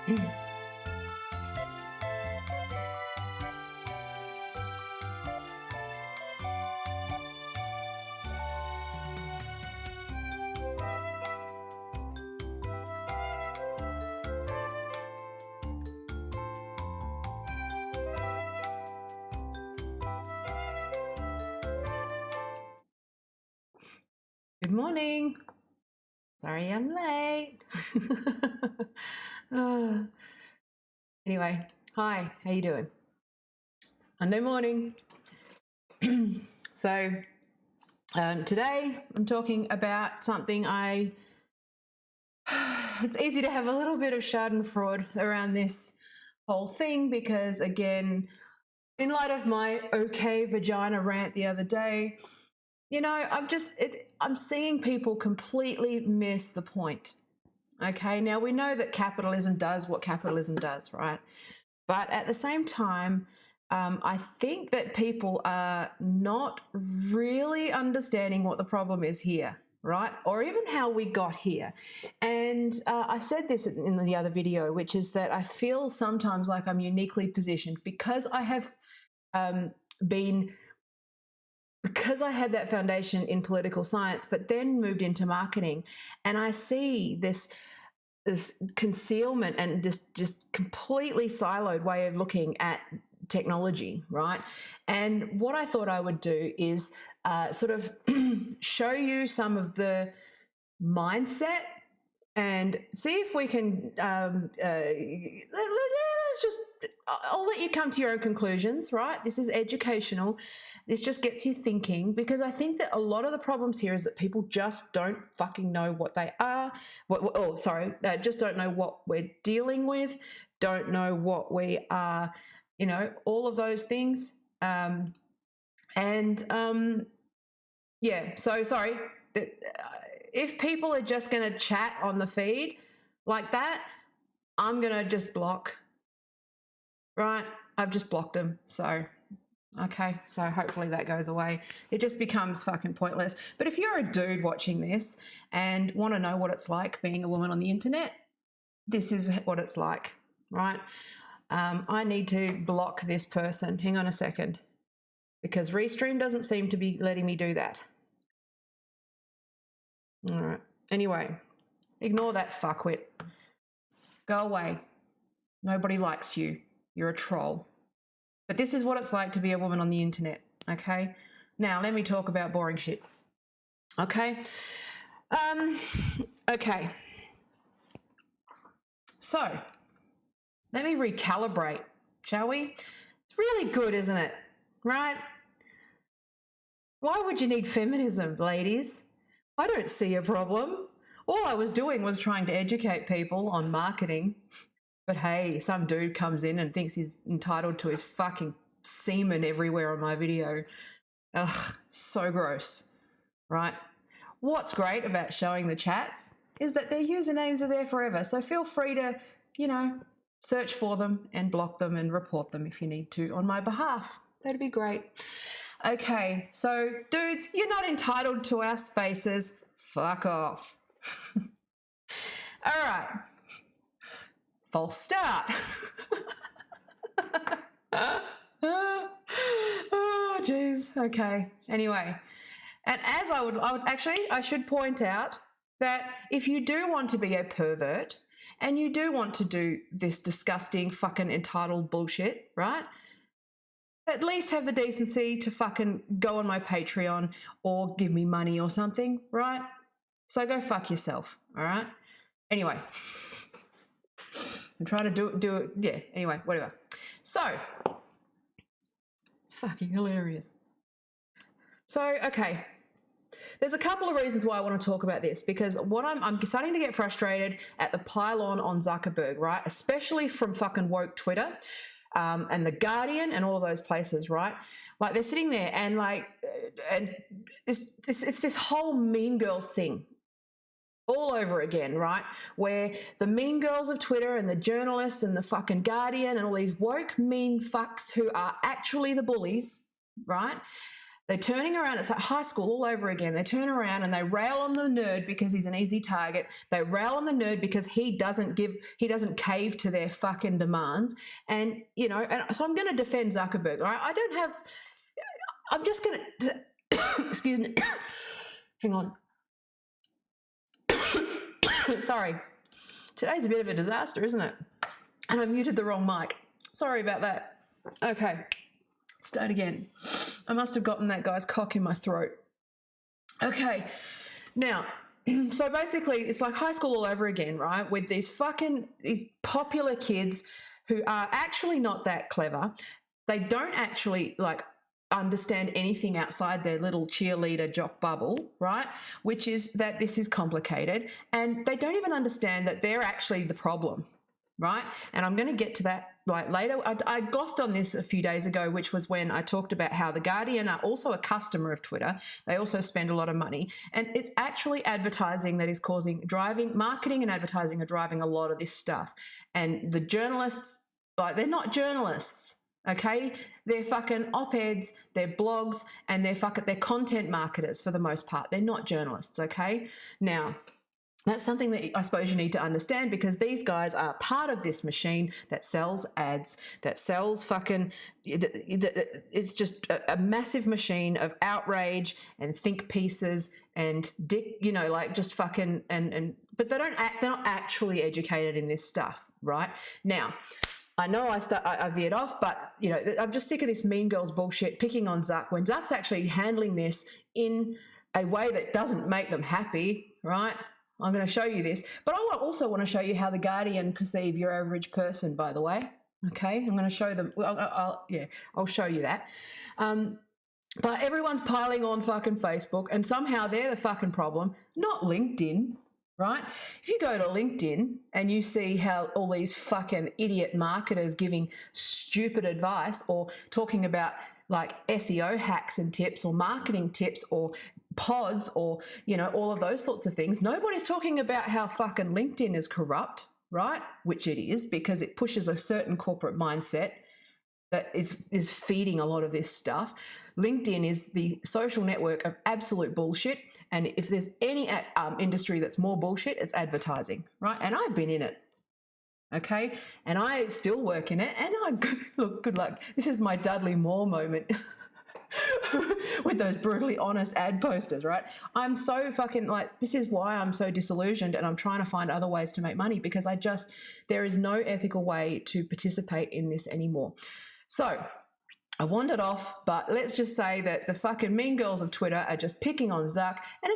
Good morning. Sorry I'm late. Anyway, hi, how you doing? Monday morning. So today I'm talking about something it's easy to have a little bit of schadenfreude around this whole thing because, again, in light of my okay vagina rant the other day, you know, I'm seeing people completely miss the point. Okay, now we know that capitalism does what capitalism does, right? But at the same time, I think that people are not really understanding what the problem is here, right? Or even how we got here. And I said this in the other video, which is that I feel sometimes like I'm uniquely positioned because I have because I had that foundation in political science, but then moved into marketing, and I see this concealment and just completely siloed way of looking at technology, right? And what I thought I would do is sort of show you some of the mindset and see if we can I'll let you come to your own conclusions, right? This is educational. This just gets you thinking, because I think that a lot of the problems here is that people just don't fucking know what they are. Just don't know what we're dealing with, don't know what we are, you know, all of those things. Yeah, so sorry. If people are just going to chat on the feed like that, I'm going to just block, right? I've just blocked them, so... Okay, so hopefully that goes away. It just becomes fucking pointless. But if you're a dude watching this and want to know what it's like being a woman on the internet, this is what it's like, right? I need to block this person. Hang on a second, because Restream doesn't seem to be letting me do that. All right. Anyway, ignore that fuckwit. Go away. Nobody likes you. You're a troll. But this is what it's like to be a woman on the internet, okay? Now, let me talk about boring shit, okay? Okay. So, let me recalibrate, shall we? It's really good, isn't it? Right? Why would you need feminism, ladies? I don't see a problem. All I was doing was trying to educate people on marketing. But hey, some dude comes in and thinks he's entitled to his fucking semen everywhere on my video. Ugh, so gross, right? What's great about showing the chats is that their usernames are there forever. So feel free to, you know, search for them and block them and report them if you need to on my behalf. That'd be great. Okay, so dudes, you're not entitled to our spaces. Fuck off. All right. False start. Oh, geez. Okay. Anyway, and as I should point out that if you do want to be a pervert and you do want to do this disgusting fucking entitled bullshit, right? At least have the decency to fucking go on my Patreon or give me money or something, right? So go fuck yourself, all right? Anyway. I'm trying to do it. Yeah, anyway, whatever. So, it's fucking hilarious. So, okay. There's a couple of reasons why I want to talk about this, because what I'm starting to get frustrated at the pile on Zuckerberg, right? Especially from fucking woke Twitter and The Guardian and all of those places, right? Like, they're sitting there and like, and it's this whole Mean Girls thing all over again, right? Where the mean girls of Twitter and the journalists and the fucking Guardian and all these woke mean fucks who are actually the bullies, right? They're turning around. It's like high school all over again. They turn around and they rail on the nerd because he's an easy target. They rail on the nerd because he doesn't cave to their fucking demands. And, you know, and so I'm going to defend Zuckerberg. All right? I'm just going to, excuse me. Hang on. Sorry. Today's a bit of a disaster, isn't it? And I muted the wrong mic. Sorry about that. Okay. Start again. I must have gotten that guy's cock in my throat. Okay. Now, so basically it's like high school all over again, right? With these popular kids who are actually not that clever. They don't actually like understand anything outside their little cheerleader jock bubble, right? Which is that this is complicated, and they don't even understand that they're actually the problem, right? And I'm going to get to that like later. I glossed on this a few days ago, which was when I talked about how The Guardian are also a customer of Twitter. They also spend a lot of money, and it's actually advertising that is marketing and advertising are driving a lot of this stuff. And the journalists, like, they're not journalists. Okay, they're fucking op-eds, they're blogs, and they're content marketers for the most part. They're not journalists, okay? Now, that's something that I suppose you need to understand, because these guys are part of this machine that sells ads, that sells it's just a massive machine of outrage and think pieces and but they're not actually educated in this stuff, right? Now, I know I veered off, but, you know, I'm just sick of this mean girls bullshit picking on Zuck when Zuck's actually handling this in a way that doesn't make them happy, right? I'm going to show you this. But I also want to show you how The Guardian perceive your average person, by the way. Okay? I'm going to show them. I'll show you that. But everyone's piling on fucking Facebook, and somehow they're the fucking problem, not LinkedIn. Right? If you go to LinkedIn and you see how all these fucking idiot marketers giving stupid advice or talking about like SEO hacks and tips or marketing tips or pods or, you know, all of those sorts of things, nobody's talking about how fucking LinkedIn is corrupt, right? Which it is, because it pushes a certain corporate mindset that is feeding a lot of this stuff. LinkedIn is the social network of absolute bullshit. And if there's any industry that's more bullshit, it's advertising, right? And I've been in it, okay? And I still work in it. And look, good luck. This is my Dudley Moore moment with those brutally honest ad posters, right? I'm so fucking like, this is why I'm so disillusioned, and I'm trying to find other ways to make money, because there is no ethical way to participate in this anymore. So I wandered off, but let's just say that the fucking mean girls of Twitter are just picking on Zuck, and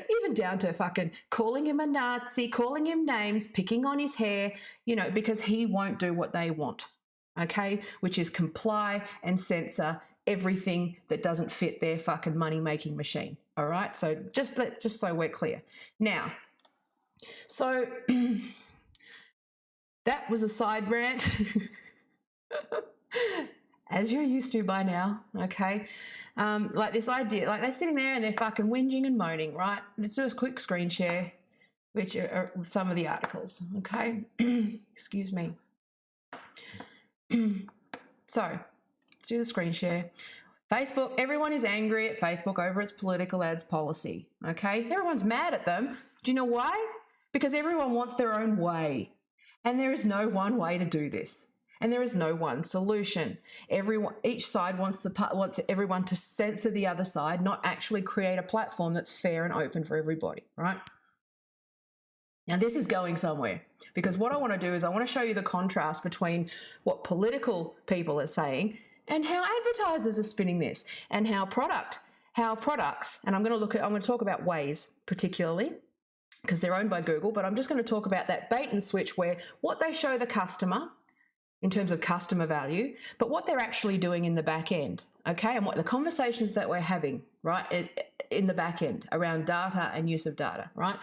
even down to fucking calling him a Nazi, calling him names, picking on his hair, because he won't do what they want, okay? Which is comply and censor everything that doesn't fit their fucking money-making machine, all right? So just so we're clear. Now, so that was a side rant. As you're used to by now, okay? Like this idea, like they're sitting there and they're fucking whinging and moaning, right? Let's do a quick screen share, which are some of the articles, okay? Excuse me. So, let's do the screen share. Facebook, everyone is angry at Facebook over its political ads policy, okay? Everyone's mad at them. Do you know why? Because everyone wants their own way. And there is no one way to do this. And there is no one solution. Each side wants everyone to censor the other side, not actually create a platform that's fair and open for everybody, right? Now, this is going somewhere, because what I want to do is I want to show you the contrast between what political people are saying and how advertisers are spinning this, and how products, and I'm going to talk about Waze particularly, because they're owned by Google, but I'm just going to talk about that bait and switch, where what they show the customer in terms of customer value, but what they're actually doing in the back end, okay? And what the conversations that we're having, right, in the back end around data and use of data, right?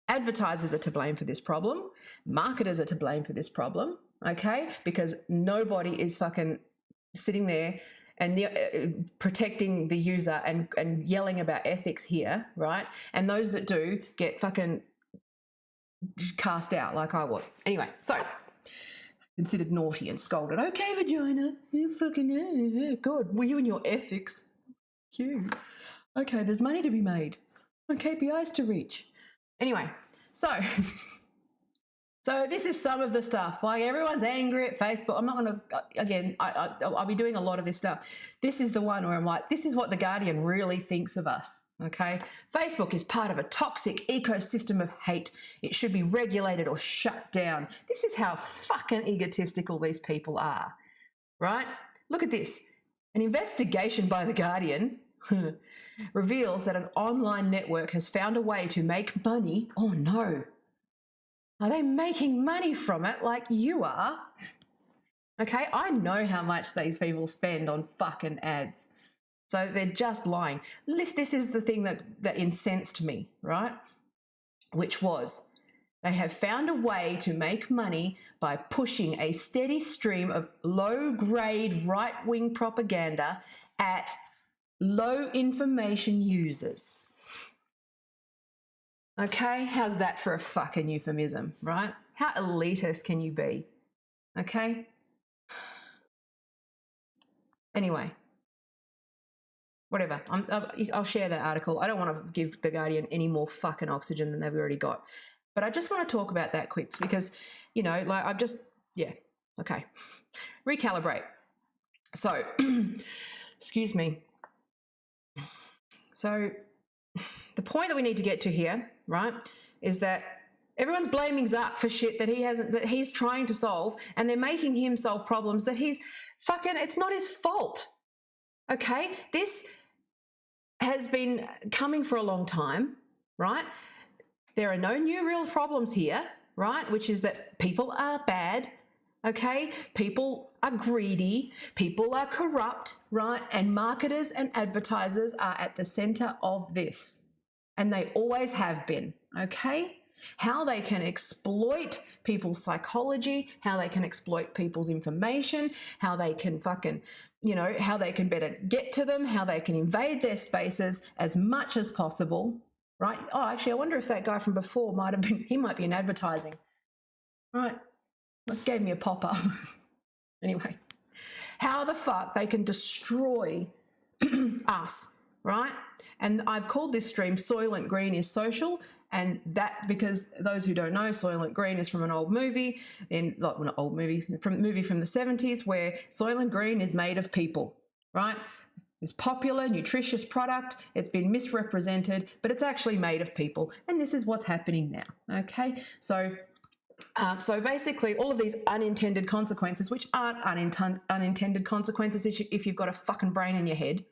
Advertisers are to blame for this problem. Marketers are to blame for this problem, okay? Because nobody is fucking sitting there and protecting the user and yelling about ethics here, right? And those that do get fucking cast out like I was. Anyway, so considered naughty and scolded. Okay, vagina, you fucking good. Well, you and your ethics. Cute. Okay, there's money to be made. KPIs to reach. Anyway, so this is some of the stuff. Like, everyone's angry at Facebook. I'm not going to, again, I'll be doing a lot of this stuff. This is the one where I'm like, this is what The Guardian really thinks of us, okay? Facebook is part of a toxic ecosystem of hate. It should be regulated or shut down. This is how fucking egotistical these people are, right? Look at this. An investigation by The Guardian reveals that an online network has found a way to make money. Oh no. Are they making money from it like you are? Okay, I know how much these people spend on fucking ads. So they're just lying. This is the thing that incensed me, right? Which was, they have found a way to make money by pushing a steady stream of low-grade right-wing propaganda at low information users. Okay, how's that for a fucking euphemism, right? How elitist can you be? Okay? Anyway, whatever. I'll share that article. I don't want to give The Guardian any more fucking oxygen than they've already got. But I just want to talk about that quick because, you know, like I've just, yeah, okay. Recalibrate. So, excuse me. So, the point that we need to get to here, right, is that everyone's blaming Zuck for shit that he's trying to solve, and they're making him solve problems that it's not his fault. Okay? This has been coming for a long time, right? There are no new real problems here, right? Which is that people are bad, okay? People are greedy, people are corrupt, right? And marketers and advertisers are at the center of this. And they always have been, okay? How they can exploit people's psychology, how they can exploit people's information, how they can fucking, you know, how they can better get to them, how they can invade their spaces as much as possible, right? Oh, actually, I wonder if that guy from before might be in advertising, right? That gave me a pop-up. Anyway, how the fuck they can destroy us, right? And I've called this stream Soylent Green is Social, and that because those who don't know, Soylent Green is from an old movie, from the 70s, where Soylent Green is made of people, right? This popular, nutritious product, it's been misrepresented, but it's actually made of people, and this is what's happening now, okay? So basically, all of these unintended consequences, which aren't unintended consequences if you've got a fucking brain in your head,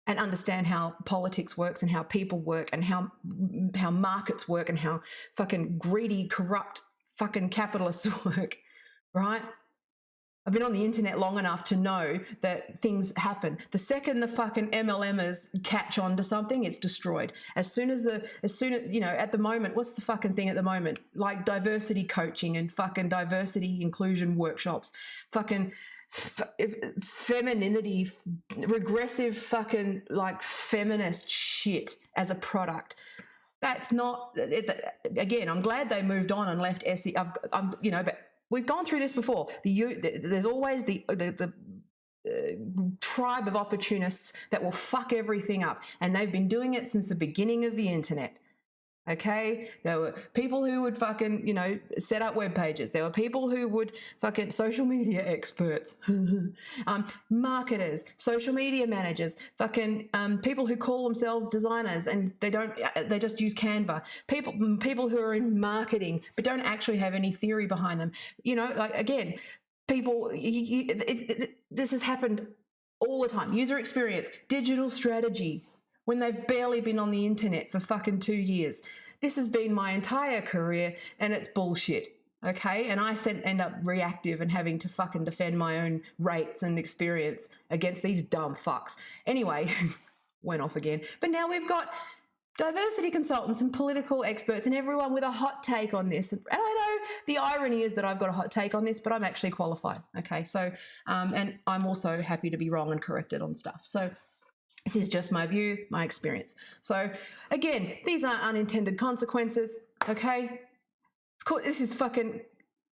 and understand how politics works and how people work and how markets work and how fucking greedy, corrupt fucking capitalists work, right? I've been on the internet long enough to know that things happen. The second the fucking MLMers catch on to something, it's destroyed. As soon as, you know, at the moment, what's the fucking thing at the moment? Like diversity coaching and fucking diversity inclusion workshops, fucking femininity, regressive fucking like feminist shit as a product. That's not, again, I'm glad they moved on and left Essie. You know, but we've gone through this before. There's always the tribe of opportunists that will fuck everything up, and they've been doing it since the beginning of the internet. Okay, there were people who would fucking, you know, set up web pages. There were people who would fucking social media experts, marketers, social media managers, fucking people who call themselves designers and they just use Canva. People who are in marketing but don't actually have any theory behind them. You know, like again, people. This has happened all the time. User experience, digital strategy, when they've barely been on the internet for fucking 2 years. This has been my entire career and it's bullshit, okay? And I end up reactive and having to fucking defend my own rates and experience against these dumb fucks. Anyway, went off again. But now we've got diversity consultants and political experts and everyone with a hot take on this. And I know the irony is that I've got a hot take on this, but I'm actually qualified, okay? So, and I'm also happy to be wrong and corrected on stuff. So, this is just my view, my experience. So again, these aren't unintended consequences, okay? This is fucking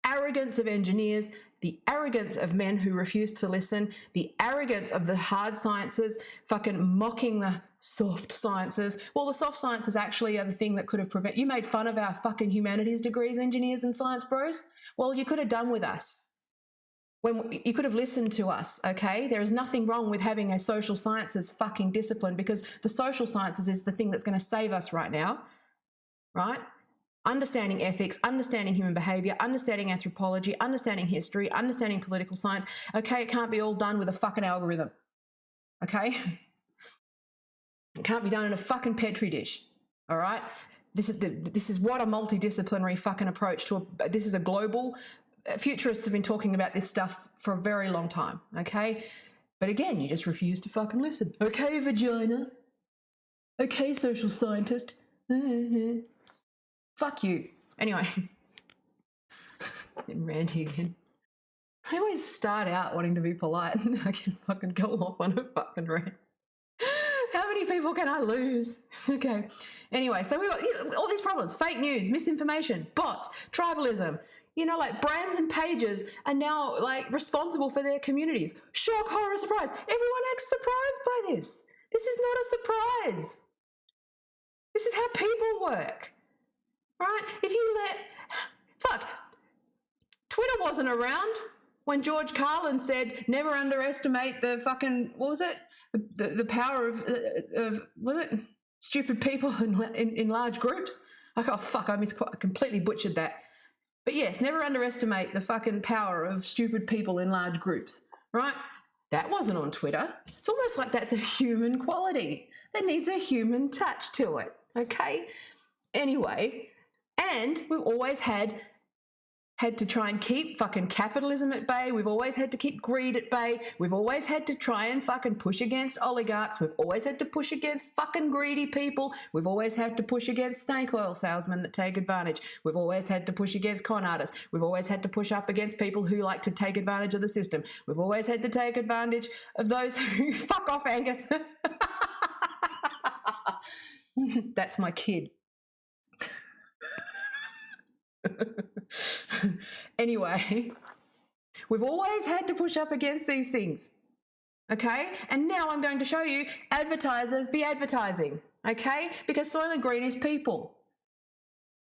arrogance of engineers. the arrogance of men who refuse to listen, the arrogance of the hard sciences, fucking mocking the soft sciences. Well, the soft sciences actually are the thing that could have prevented. You made fun of our fucking humanities degrees, engineers and science bros. Well, you could have done with us. When you could have listened to us, okay? There is nothing wrong with having a social sciences fucking discipline, because the social sciences is the thing that's going to save us right now, right? Understanding ethics, understanding human behavior, understanding anthropology, understanding history, understanding political science. Okay, it can't be all done with a fucking algorithm, okay? It can't be done in a fucking Petri dish, all right? This is what a multidisciplinary fucking approach to this is a global. Futurists have been talking about this stuff for a very long time, okay? But again, you just refuse to fucking listen. Okay, vagina. Okay, social scientist. Fuck you. Anyway, I'm ranty again. I always start out wanting to be polite and I can fucking go off on a fucking rant. How many people can I lose? Okay. Anyway, so we've got all these problems. Fake news, misinformation, bots, tribalism. You know, like brands and pages are now like responsible for their communities. Shock, horror, surprise. Everyone acts surprised by this. This is not a surprise. This is how people work, right? If you fuck, Twitter wasn't around when George Carlin said, never underestimate the fucking, what was it? The power of was it? Stupid people in large groups. Like, oh fuck, I completely butchered that. But yes, never underestimate the fucking power of stupid people in large groups, right? That wasn't on Twitter. It's almost like that's a human quality that needs a human touch to it, okay? Anyway, and we've always had to try and keep fucking capitalism at bay. We've always had to keep greed at bay. We've always had to try and fucking push against oligarchs. We've always had to push against fucking greedy people. We've always had to push against snake oil salesmen that take advantage. We've always had to push against con artists. We've always had to push up against people who like to take advantage of the system. We've always had to take advantage of those who fuck off, Angus. That's my kid. Anyway, we've always had to push up against these things, okay? And now I'm going to show you advertisers be advertising, okay? Because Soylent Green is people,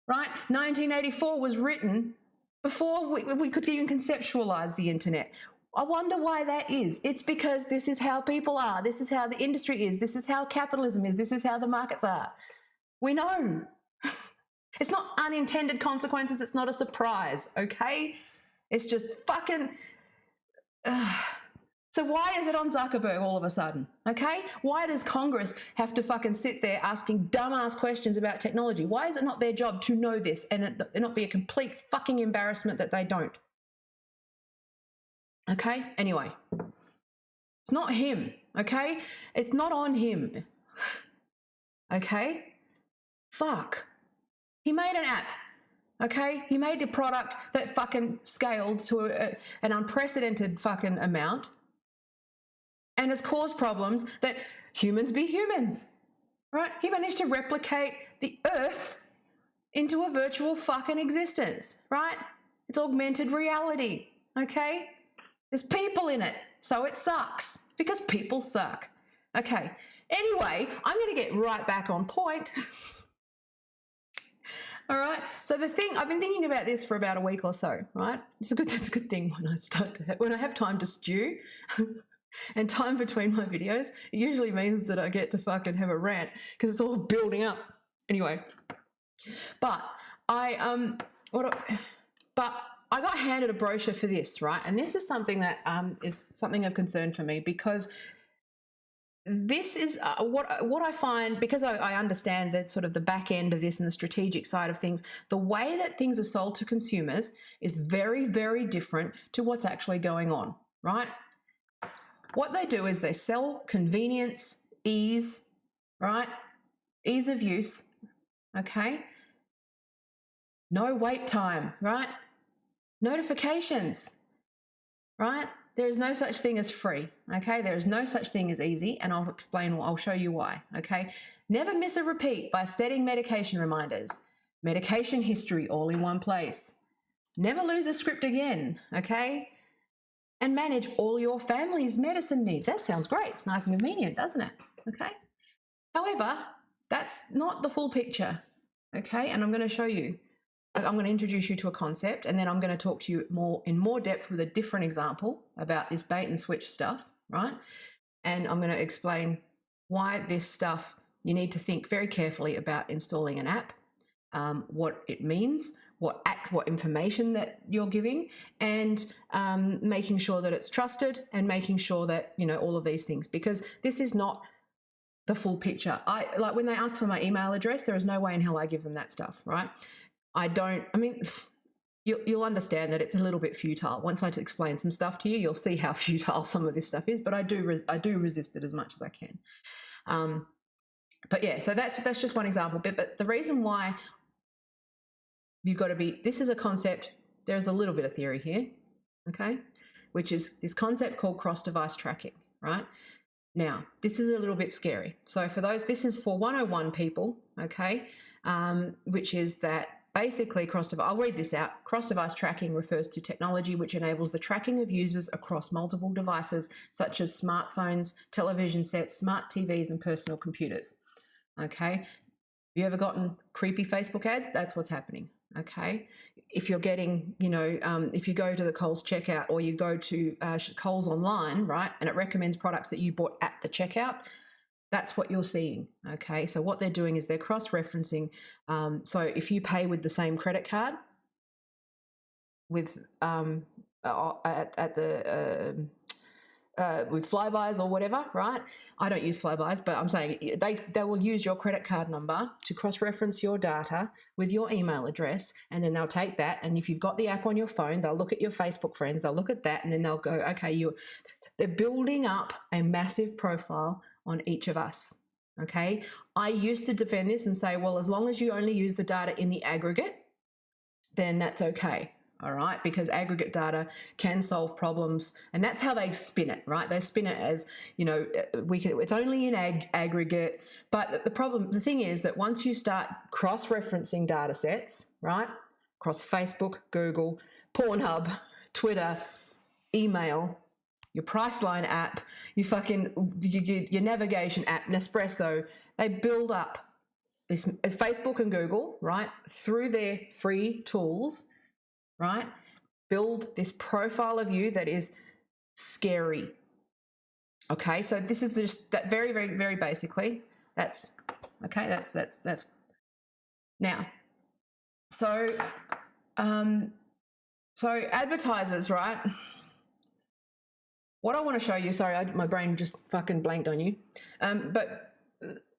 right? 1984 was written before we could even conceptualize the internet. I wonder why that is. It's because this is how people are. This is how the industry is. This is how capitalism is. This is how the markets are. We know. It's not unintended consequences. It's not a surprise, okay? It's just fucking... So why is it on Zuckerberg all of a sudden, okay? Why does Congress have to fucking sit there asking dumbass questions about technology? Why is it not their job to know this and it not be a complete fucking embarrassment that they don't? Okay? Anyway. It's not him, okay? It's not on him. Okay? Fuck. He made an app, okay? He made a product that fucking scaled to an unprecedented fucking amount and has caused problems that humans be humans, right? He managed to replicate the Earth into a virtual fucking existence, right? It's augmented reality, okay? There's people in it, so it sucks because people suck. Okay, anyway, I'm going to get right back on point. All right. So the thing, I've been thinking about this for about a week or so, right? It's a good thing when I have time to stew and time between my videos, it usually means that I get to fucking have a rant because it's all building up. Anyway, but I got handed a brochure for this, right? And this is something that is something of concern for me because this is what I find, because I understand that sort of the back end of this and the strategic side of things, the way that things are sold to consumers is very, very different to what's actually going on, right? What they do is they sell convenience, ease, right? Ease of use, okay? No wait time, right? Notifications, right? There is no such thing as free, okay? There is no such thing as easy, and I'll show you why, okay? Never miss a repeat by setting medication reminders. Medication history all in one place. Never lose a script again, okay? and manage all your family's medicine needs. That sounds great. It's nice and convenient, doesn't it? Okay. However, that's not the full picture. Okay. And I'm going to show you. I'm going to introduce you to a concept, and then I'm going to talk to you in more depth with a different example about this bait and switch stuff, right? And I'm going to explain why this stuff, you need to think very carefully about installing an app, what it means, what information that you're giving, and making sure that it's trusted, and making sure that, you know, all of these things, because this is not the full picture. Like when they ask for my email address, there is no way in hell I give them that stuff, right? You'll understand that it's a little bit futile. Once I explain some stuff to you, you'll see how futile some of this stuff is, but I do resist it as much as I can. But yeah, so that's just one example. But the reason why you've got to be, this is a concept, there's a little bit of theory here, okay, which is this concept called cross-device tracking, right? Now, this is a little bit scary. So for those, this is for 101 people, okay, which is that basically I'll read this out. Cross-device tracking refers to technology which enables the tracking of users across multiple devices, such as smartphones, television sets, smart TVs, and personal computers. Okay. Have you ever gotten creepy Facebook ads? That's what's happening. Okay. If you're getting, you know, if you go to the Coles checkout, or you go to Coles online, right, and it recommends products that you bought at the checkout, that's what you're seeing. Okay. So what they're doing is they're cross-referencing. So if you pay with the same credit card with with Flybuys or whatever, right? I don't use Flybuys, but I'm saying they will use your credit card number to cross-reference your data with your email address, and then they'll take that, and if you've got the app on your phone, they'll look at your Facebook friends, they'll look at that, and then they'll go, okay, they're building up a massive profile on each of us. Okay. I used to defend this and say, well, as long as you only use the data in the aggregate, then that's okay. All right. Because aggregate data can solve problems. And that's how they spin it, right? They spin it as, you know, it's only in aggregate. But the thing is that once you start cross-referencing data sets, right, across Facebook, Google, Pornhub, Twitter, email, your Priceline app, your navigation app, Nespresso, they build up this Facebook and Google, right, through their free tools, right, build this profile of you that is scary. Okay, so this is just that very, very, very basically. That's okay. That's now. So advertisers, right? What I want to show you, sorry, my brain just fucking blanked on you. But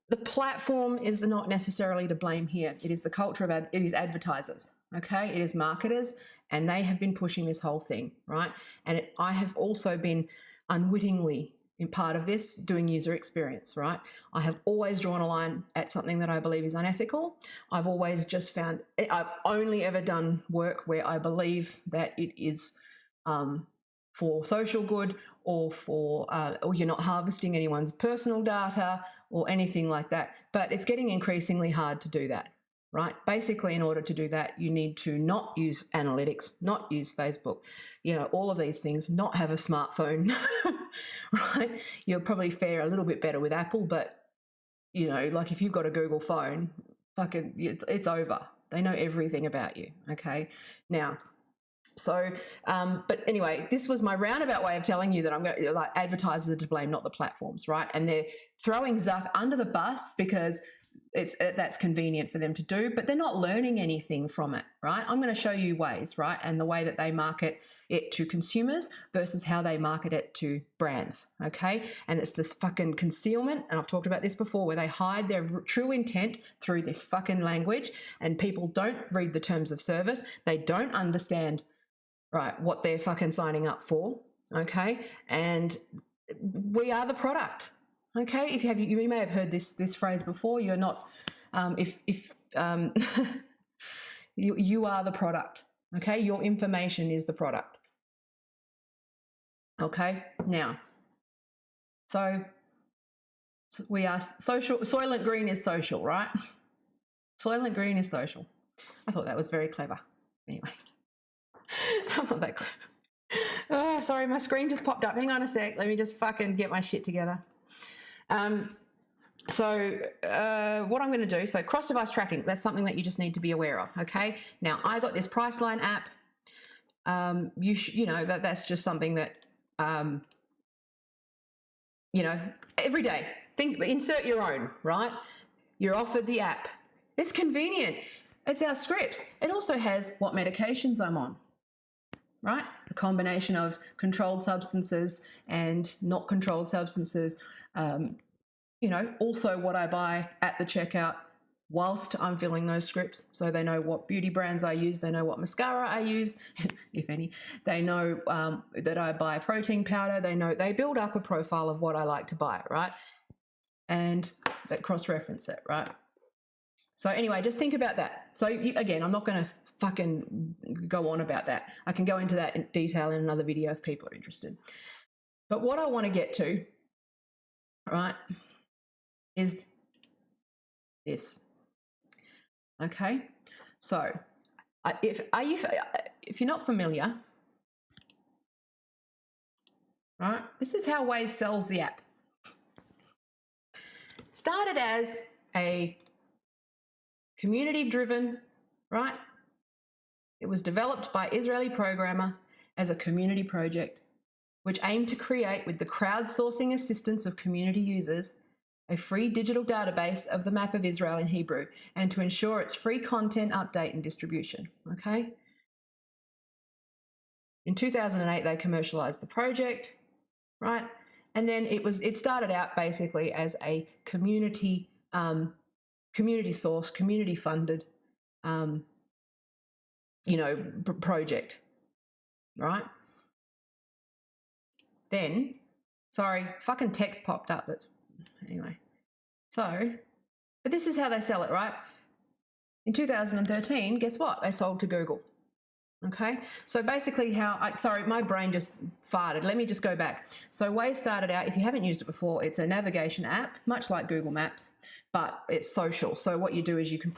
the platform is not necessarily to blame here. It is the culture of it is advertisers, okay? It is marketers, and they have been pushing this whole thing, right? And I have also been unwittingly in part of this doing user experience, right? I have always drawn a line at something that I believe is unethical. I've always just found, I've only ever done work where I believe that it is for social good, or or you're not harvesting anyone's personal data or anything like that. But it's getting increasingly hard to do that, right? Basically, in order to do that, you need to not use analytics, not use Facebook, you know, all of these things, not have a smartphone, right? You'll probably fare a little bit better with Apple, but, you know, like if you've got a Google phone, fucking, it's over. They know everything about you, okay? Now, so, but anyway, this was my roundabout way of telling you that I'm going to, like, advertisers are to blame, not the platforms, right? And they're throwing Zuck under the bus because that's convenient for them to do, but they're not learning anything from it, right? I'm going to show you ways, right? And the way that they market it to consumers versus how they market it to brands, okay? And it's this fucking concealment, and I've talked about this before, where they hide their true intent through this fucking language, and people don't read the terms of service. They don't understand, right, what they're fucking signing up for, okay? And we are the product. Okay, if you may have heard this phrase before. You're not, you are the product. Okay, your information is the product. Okay, now, so we are social. Soylent Green is social, right? Soylent Green is social. I thought that was very clever. Anyway, I'm not that clever. no, sorry, my screen just popped up. Hang on a sec. Let me just fucking get my shit together. So what I'm going to do, so cross-device tracking, that's something that you just need to be aware of, okay? Now, I got this Priceline app. You know, that's just something that, you know, every day, insert your own, right? You're offered the app. It's convenient. It's our scripts. It also has what medications I'm on, right? A combination of controlled substances and not controlled substances. You know, also what I buy at the checkout whilst I'm filling those scripts. So they know what beauty brands I use. They know what mascara I use, if any. They know that I buy protein powder. They build up a profile of what I like to buy, right? And that cross-reference it, right? So anyway, just think about that. So again, I'm not going to fucking go on about that. I can go into that in detail in another video if people are interested. But what I want to get to, right, is this. Okay, so if you're not familiar, right, this is how Waze sells the app. It started as a community-driven, right? It was developed by Israeli programmer as a community project, which aimed to create, with the crowdsourcing assistance of community users, a free digital database of the map of Israel in Hebrew, and to ensure its free content update and distribution, okay? In 2008, they commercialized the project, right? And then it started out basically as a community sourced, community funded, you know, project, right? Then, sorry, fucking text popped up. That's anyway. So, but this is how they sell it, right? In 2013, guess what? They sold to Google. Okay, so basically sorry, my brain just farted. Let me just go back. So Waze started out, if you haven't used it before, it's a navigation app, much like Google Maps, but it's social. So what you do is you can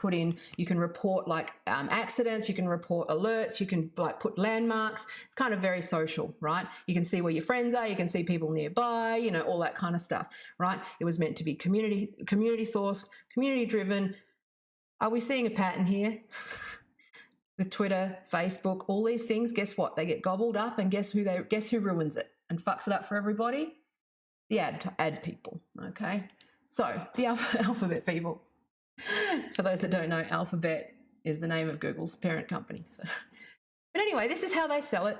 report like accidents, you can report alerts, you can like put landmarks. It's kind of very social, right? You can see where your friends are, you can see people nearby, you know, all that kind of stuff, right? It was meant to be community sourced, community driven. Are we seeing a pattern here? With Twitter, Facebook, all these things, guess what? They get gobbled up, and guess who ruins it and fucks it up for everybody? The ad people, okay? So the Alphabet people. For those that don't know, Alphabet is the name of Google's parent company. So. But anyway, this is how they sell it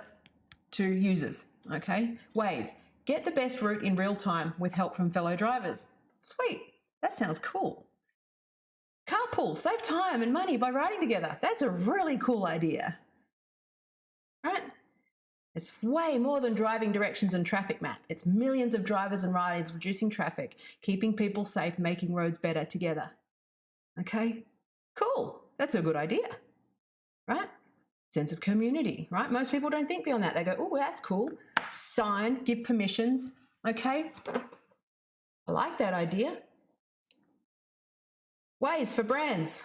to users, okay? Waze, get the best route in real time with help from fellow drivers. Sweet, that sounds cool. Carpool, save time and money by riding together. That's a really cool idea, right? It's way more than driving directions and traffic map. It's millions of drivers and riders reducing traffic, keeping people safe, making roads better together. Okay, cool. That's a good idea, right? Sense of community, right? Most people don't think beyond that. They go, oh, that's cool. Sign, give permissions, okay? I like that idea. Ways for brands.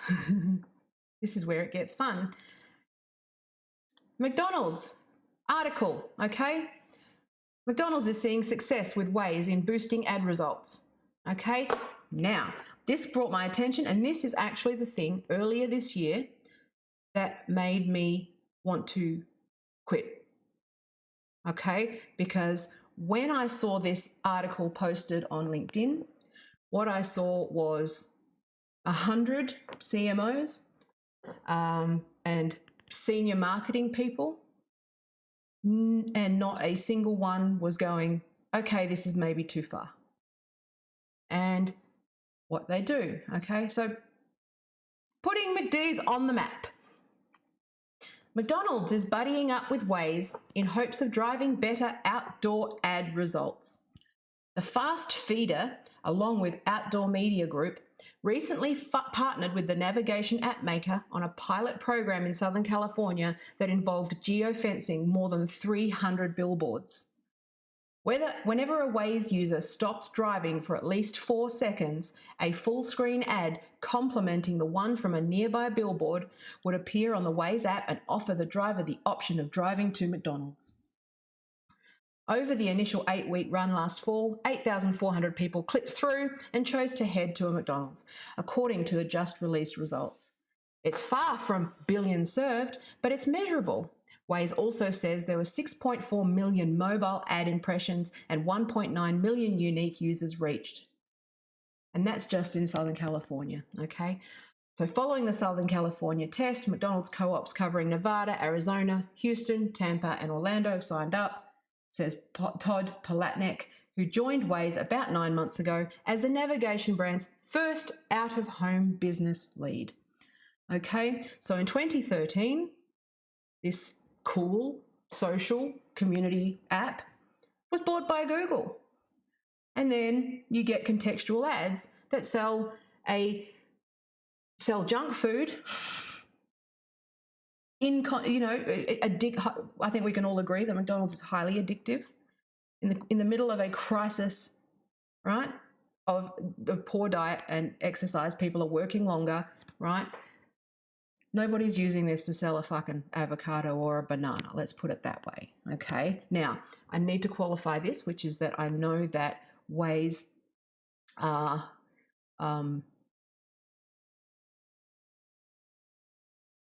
This is where it gets fun. McDonald's article, okay? McDonald's is seeing success with Waze in boosting ad results, okay? Now, this brought my attention, and this is actually the thing earlier this year that made me want to quit, okay? Because when I saw this article posted on LinkedIn, what I saw was 100 CMOs and senior marketing people, and not a single one was going, okay, this is maybe too far. And what they do, okay, so putting McD's on the map. McDonald's is buddying up with Waze in hopes of driving better outdoor ad results. The fast feeder, along with Outdoor Media Group, recently partnered with the navigation app maker on a pilot program in Southern California that involved geofencing more than 300 billboards. Whenever a Waze user stopped driving for at least 4 seconds, a full-screen ad complementing the one from a nearby billboard would appear on the Waze app and offer the driver the option of driving to McDonald's. Over the initial 8-week run last fall, 8,400 people clicked through and chose to head to a McDonald's, according to the just released results. It's far from billions served, but it's measurable. Waze also says there were 6.4 million mobile ad impressions and 1.9 million unique users reached. And that's just in Southern California, okay? So following the Southern California test, McDonald's co-ops covering Nevada, Arizona, Houston, Tampa, and Orlando have signed up, says Todd Palatnik, who joined Waze about 9 months ago as the navigation brand's first out-of-home business lead. Okay, so in 2013, this cool social community app was bought by Google. And then you get contextual ads that sell junk food I think we can all agree that McDonald's is highly addictive. In the middle of a crisis, right, of poor diet and exercise, people are working longer, right? Nobody's using this to sell a fucking avocado or a banana. Let's put it that way, okay? Now, I need to qualify this, which is that I know that Waze are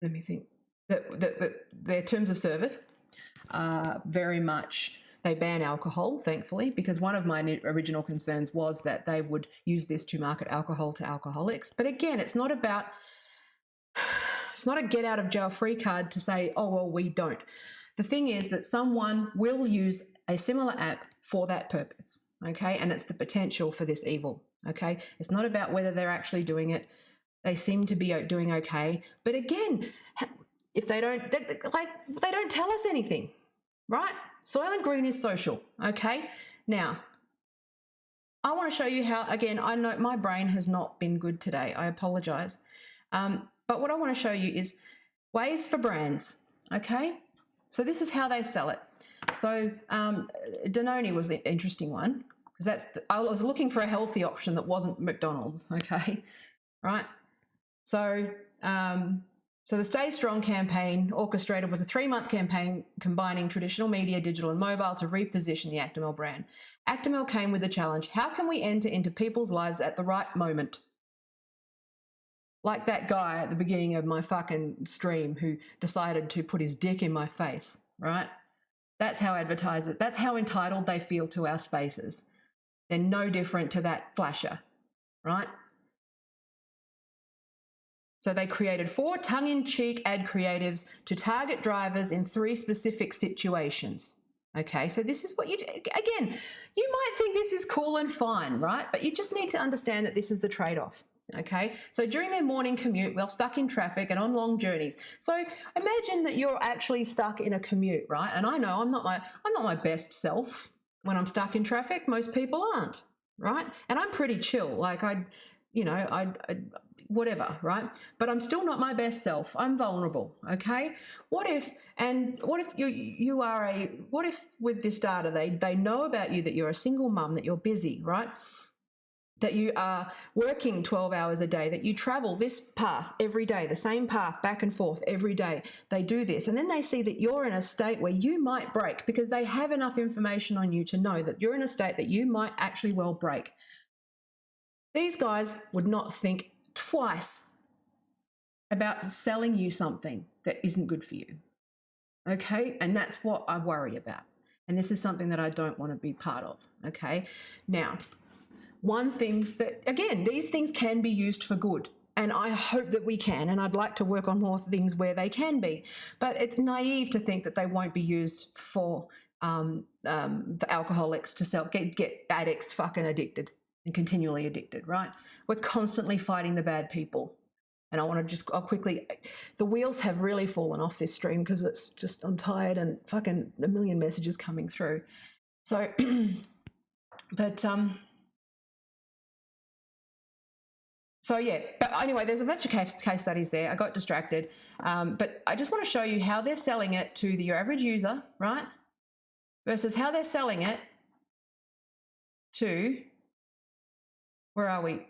let me think. Their terms of service are very much, they ban alcohol, thankfully, because one of my original concerns was that they would use this to market alcohol to alcoholics. But again, it's not a get out of jail free card to say, oh, well, we don't. The thing is that someone will use a similar app for that purpose, okay? And it's the potential for this evil, okay? It's not about whether they're actually doing it. They seem to be doing okay. But again, if they don't tell us anything, right? Soylent Green is social, okay? Now, I want to show you how, again, I know my brain has not been good today. I apologize. But what I want to show you is Ways for brands, okay? So this is how they sell it. So Danone was the interesting one because I was looking for a healthy option that wasn't McDonald's, okay? Right? So the Stay Strong campaign orchestrated was a 3-month campaign combining traditional media, digital and mobile to reposition the Actimel brand. Actimel came with the challenge, how can we enter into people's lives at the right moment? Like that guy at the beginning of my fucking stream who decided to put his dick in my face, right? That's how advertisers, that's how entitled they feel to our spaces. They're no different to that flasher, right? So they created 4 tongue-in-cheek ad creatives to target drivers in 3 specific situations. Okay, so this is what you do. Again, you might think this is cool and fine, right? But you just need to understand that this is the trade-off. Okay, so during their morning commute, we're stuck in traffic and on long journeys. So imagine that you're actually stuck in a commute, right? And I know I'm not my best self when I'm stuck in traffic. Most people aren't, right? And I'm pretty chill. Like I whatever, right? But I'm still not my best self. I'm vulnerable, okay? What if with this data they know about you that you're a single mum, that you're busy, right? That you are working 12 hours a day, that you travel this path every day, the same path back and forth every day. They do this. And then they see that you're in a state where you might break because they have enough information on you to know that you're in a state that you might actually well break. These guys would not think twice about selling you something that isn't good for you. Okay? And that's what I worry about. And this is something that I don't want to be part of. Okay? Now, one thing that, again, these things can be used for good. And I hope that we can. And I'd like to work on more things where they can be. But it's naive to think that they won't be used for alcoholics to get addicts fucking addicted and continually addicted, right? We're constantly fighting the bad people. And I'll quickly, the wheels have really fallen off this stream because it's just, I'm tired and fucking a million messages coming through. So, So yeah, but anyway, there's a bunch of case studies there. I got distracted, but I just want to show you how they're selling it to your average user, right? Versus how they're selling it to, where are we?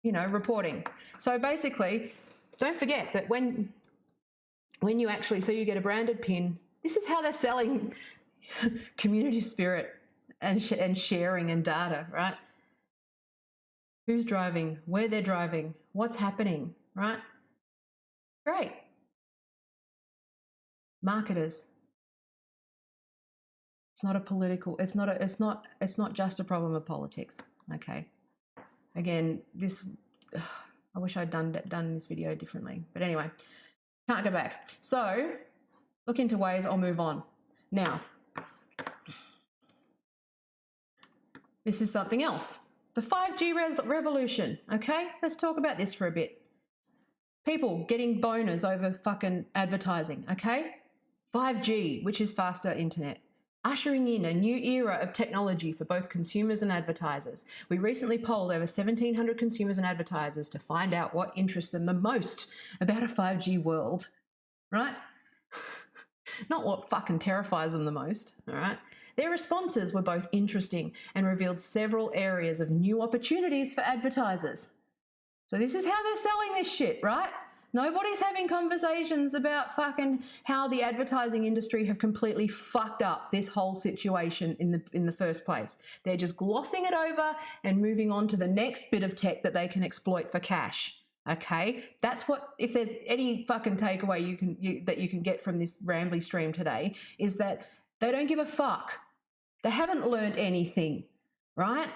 Reporting. So basically, don't forget that when you actually, so you get a branded pin, this is how they're selling community spirit and sharing and data, right? Who's driving, where they're driving, what's happening, right? Great. Marketers. It's not a political, it's not just a problem of politics, okay? Again, I wish I'd done this video differently, but anyway, can't go back. So look into ways, I'll move on. Now, this is something else. The 5G revolution, okay? Let's talk about this for a bit. People getting boners over fucking advertising, okay? 5G, which is faster internet, ushering in a new era of technology for both consumers and advertisers. We recently polled over 1,700 consumers and advertisers to find out what interests them the most about a 5G world, right? Not what fucking terrifies them the most, all right? Their responses were both interesting and revealed several areas of new opportunities for advertisers. So this is how they're selling this shit, right? Nobody's having conversations about fucking how the advertising industry have completely fucked up this whole situation in the first place. They're just glossing it over and moving on to the next bit of tech that they can exploit for cash. Okay, that's what, if there's any fucking takeaway that you can get from this rambly stream today, is that they don't give a fuck. They haven't learned anything, right?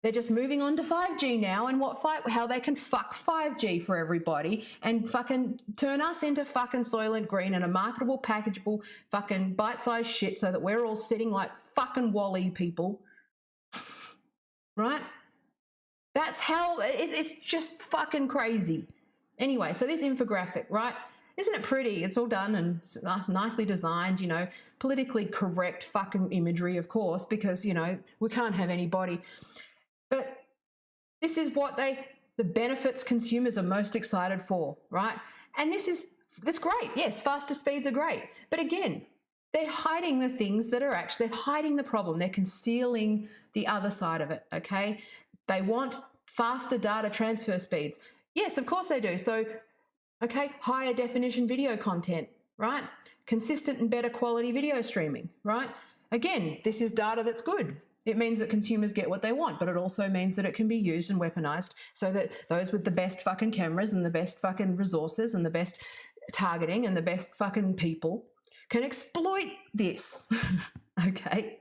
They're just moving on to 5G now and how they can fuck 5G for everybody and fucking turn us into fucking Soylent Green and a marketable, packageable, fucking bite-sized shit so that we're all sitting like fucking Wall-E people, right? That's how, it's just fucking crazy. Anyway, so this infographic, right? Isn't it pretty? It's all done and nicely designed, you know, politically correct fucking imagery, of course, because, you know, we can't have anybody. But this is what the benefits consumers are most excited for, right? And that's great. Yes, faster speeds are great. But again, they're hiding the things that are they're hiding the problem. They're concealing the other side of it, okay? They want faster data transfer speeds. Yes, of course they do. So, okay, higher definition video content, right? Consistent and better quality video streaming, right? Again, this is data that's good. It means that consumers get what they want, but it also means that it can be used and weaponized so that those with the best fucking cameras and the best fucking resources and the best targeting and the best fucking people can exploit this, okay?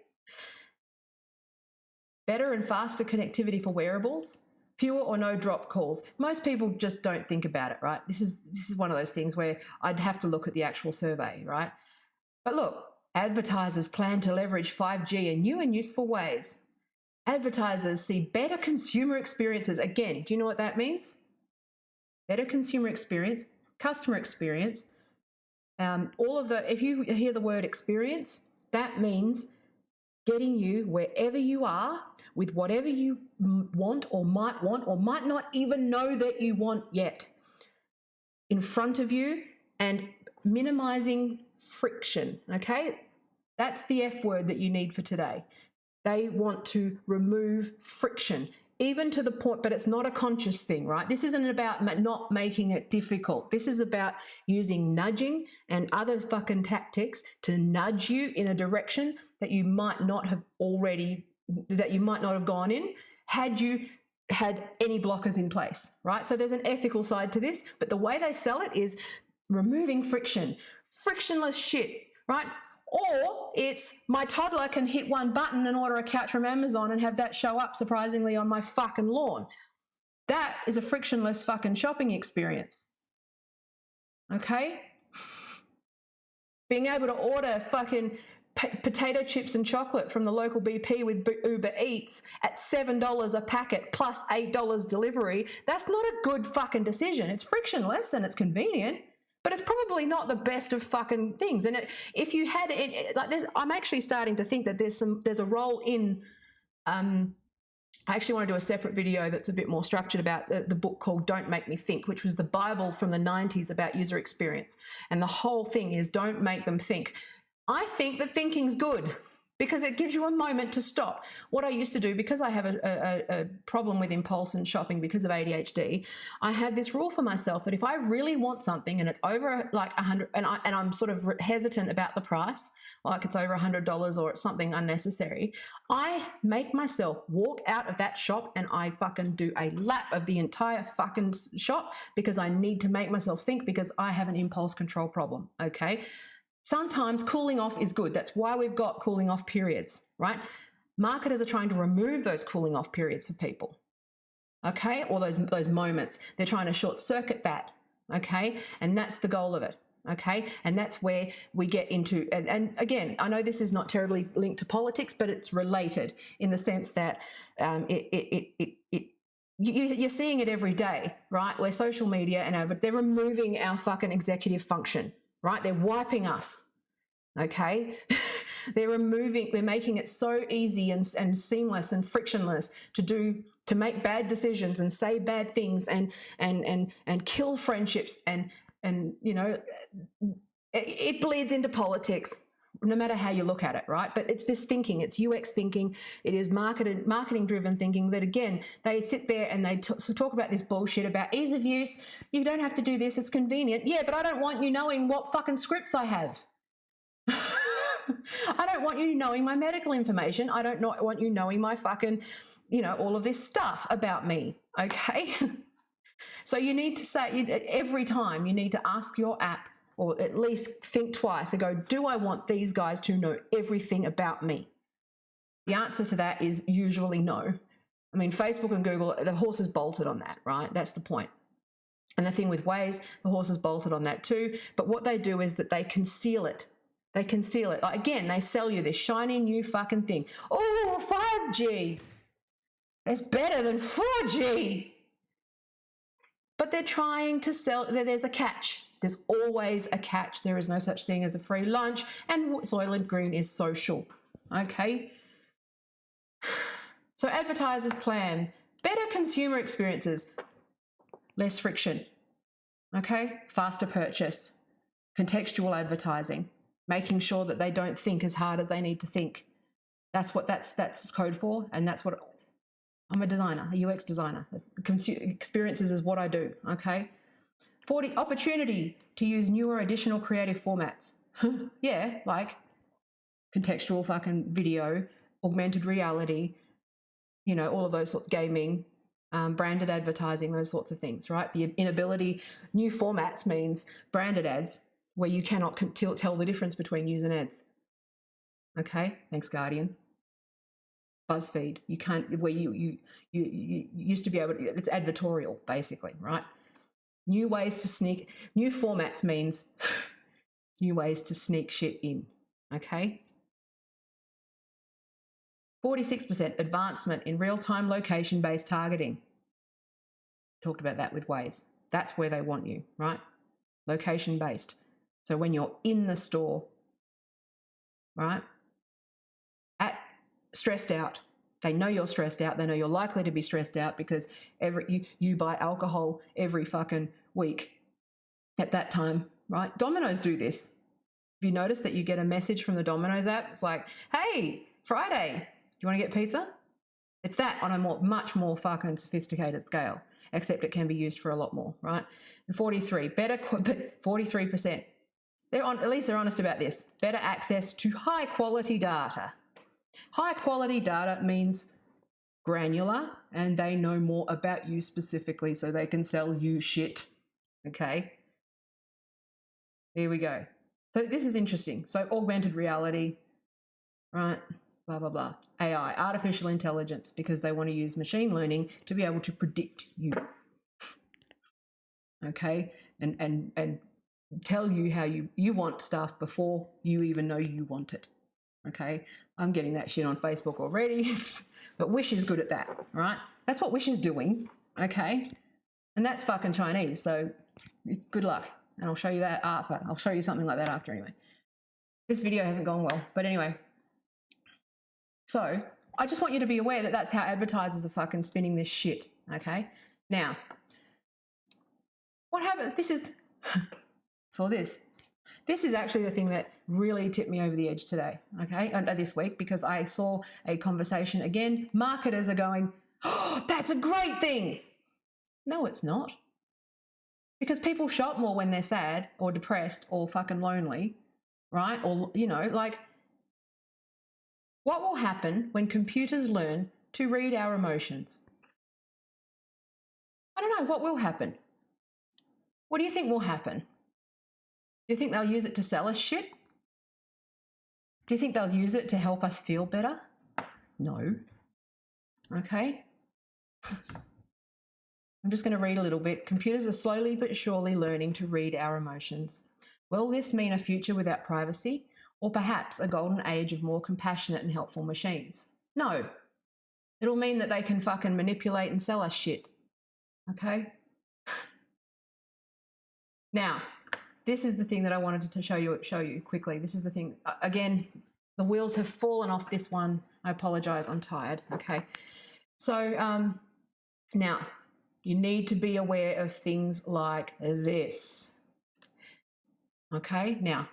Better and faster connectivity for wearables, fewer or no drop calls. Most people just don't think about it, right? This is one of those things where I'd have to look at the actual survey, right? But look, advertisers plan to leverage 5G in new and useful ways. Advertisers see better consumer experiences. Again, do you know what that means? Better consumer experience, customer experience. If you hear the word experience, that means getting you wherever you are with whatever you want or might not even know that you want yet in front of you and minimizing friction, okay? That's the F word that you need for today. They want to remove friction, even to the point, but it's not a conscious thing, right? This isn't about not making it difficult. This is about using nudging and other fucking tactics to nudge you in a direction that you might not have gone in had you had any blockers in place, right? So there's an ethical side to this, but the way they sell it is removing friction, frictionless shit, right? Or it's my toddler can hit one button and order a couch from Amazon and have that show up surprisingly on my fucking lawn. That is a frictionless fucking shopping experience. Okay? Being able to order fucking potato chips and chocolate from the local BP with Uber Eats at $7 a packet plus $8 delivery, that's not a good fucking decision. It's frictionless and it's convenient, but it's probably not the best of fucking things. And if you had it like this, I'm actually starting to think that there's a role in. I actually want to do a separate video that's a bit more structured about the book called Don't Make Me Think, which was the Bible from the 90s about user experience. And the whole thing is don't make them think. I think that thinking's good because it gives you a moment to stop. What I used to do, because I have a problem with impulse and shopping because of ADHD, I have this rule for myself that if I really want something and it's over like 100, and I'm sort of hesitant about the price, like it's over $100 or it's something unnecessary, I make myself walk out of that shop and I fucking do a lap of the entire fucking shop because I need to make myself think, because I have an impulse control problem, okay? Sometimes cooling off is good. That's why we've got cooling off periods, right? Marketers are trying to remove those cooling off periods for people, okay? Or those moments. They're trying to short circuit that, okay? And that's the goal of it, okay? And that's where we get into, and again, I know this is not terribly linked to politics, but it's related in the sense that you're seeing it every day, right? Where social media and they're removing our fucking executive function, right? They're wiping us, okay? They're making it so easy and seamless and frictionless to make bad decisions and say bad things and kill friendships and you know, it bleeds into politics no matter how you look at it, right? But it's this thinking, it's UX thinking, it is marketing driven thinking that, again, they sit there and they talk about this bullshit about ease of use. You don't have to do this, it's convenient. Yeah, but I don't want you knowing what fucking scripts I have. I don't want you knowing my medical information. I don't want you knowing my fucking, you know, all of this stuff about me, okay? So you need to say, every time you need to ask your app, or at least think twice and go, do I want these guys to know everything about me? The answer to that is usually no. I mean, Facebook and Google, the horse is bolted on that, right? That's the point. And the thing with Waze, the horse is bolted on that too. But what they do is that they conceal it. They conceal it. Like, again, they sell you this shiny new fucking thing. Oh, 5G. It's better than 4G. But they're trying to sell, there's a catch. There's always a catch. There is no such thing as a free lunch, and Soylent Green is social, okay? So advertisers plan better consumer experiences, less friction, okay? Faster purchase, contextual advertising, making sure that they don't think as hard as they need to think. That's what that's code for, and that's what I'm a designer, a UX designer. Experiences is what I do, okay? 40, opportunity to use newer additional creative formats. Yeah, like contextual fucking video, augmented reality, you know, all of those sorts, gaming, branded advertising, those sorts of things, right? The inability, new formats means branded ads where you cannot tell the difference between news and ads. Okay, thanks, Guardian. BuzzFeed, you can't, where you used to be able to, it's advertorial basically, right? New ways to sneak, new formats means new ways to sneak shit in, okay? 46% advancement in real-time location-based targeting. Talked about that with Waze. That's where they want you, right? Location-based. So when you're in the store, right? Stressed out. They know you're stressed out. They know you're likely to be stressed out because you buy alcohol every fucking week at that time, right? Domino's do this. Have you noticed that you get a message from the Domino's app? It's like, hey, Friday, do you want to get pizza? It's that on a much more fucking sophisticated scale, except it can be used for a lot more, right? And 43%. At least they're honest about this. Better access to high quality data. High quality data means granular, and they know more about you specifically so they can sell you shit. Okay? Here we go. So this is interesting. So augmented reality, right? Blah, blah, blah. AI, artificial intelligence, because they want to use machine learning to be able to predict you. Okay? And tell you how you want stuff before you even know you want it. Okay, I'm getting that shit on Facebook already, but Wish is good at that, right? That's what Wish is doing, okay? And that's fucking Chinese, so good luck. And I'll show you that after. I'll show you something like that after anyway. This video hasn't gone well, but anyway. So I just want you to be aware that that's how advertisers are fucking spinning this shit, okay? Now, what happened? This is, saw this. This is actually the thing that really tipped me over the edge today, okay, and this week, because I saw a conversation again. Marketers are going, oh, that's a great thing. No, it's not. Because people shop more when they're sad or depressed or fucking lonely, right? Or, you know, like, what will happen when computers learn to read our emotions? I don't know. What will happen? What do you think will happen? Do you think they'll use it to sell us shit? Do you think they'll use it to help us feel better? No. Okay. I'm just going to read a little bit. Computers are slowly but surely learning to read our emotions. Will this mean a future without privacy, or perhaps a golden age of more compassionate and helpful machines? No. It'll mean that they can fucking manipulate and sell us shit. Okay? Now, this is the thing that I wanted to show you quickly. This is the thing. Again, the wheels have fallen off this one. I apologize. I'm tired. Okay. So now you need to be aware of things like this. Okay. Now,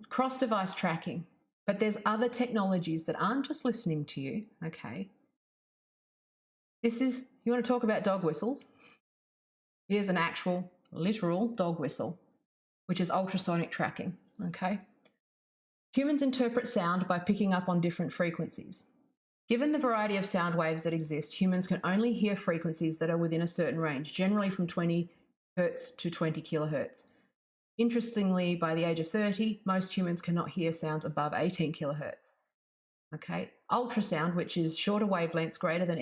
cross-device tracking, but there's other technologies that aren't just listening to you. Okay. This is, you want to talk about dog whistles? Here's an actual literal dog whistle, which is ultrasonic tracking, okay? Humans interpret sound by picking up on different frequencies. Given the variety of sound waves that exist, humans can only hear frequencies that are within a certain range, generally from 20 hertz to 20 kilohertz. Interestingly, by the age of 30, most humans cannot hear sounds above 18 kilohertz. Okay, ultrasound, which is shorter wavelengths greater than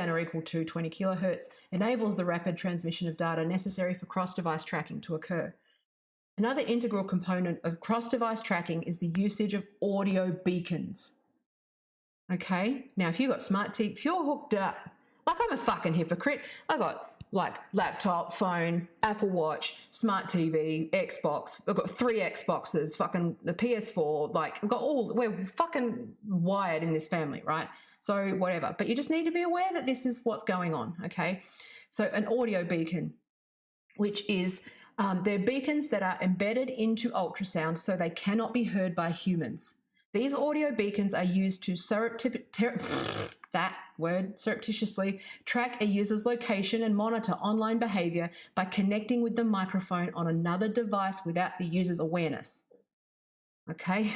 or equal to 20 kilohertz, enables the rapid transmission of data necessary for cross-device tracking to occur. Another integral component of cross-device tracking is the usage of audio beacons. Okay, now if you've got smart TV, if you're hooked up, like I'm a fucking hypocrite, I got like laptop, phone, Apple Watch, smart TV, Xbox. I've got 3 Xboxes, fucking the PS4. Like we're fucking wired in this family, right? So whatever. But you just need to be aware that this is what's going on, okay? So an audio beacon, which is they're beacons that are embedded into ultrasound so they cannot be heard by humans. These audio beacons are used to surreptitiously track a user's location and monitor online behavior by connecting with the microphone on another device without the user's awareness. Okay?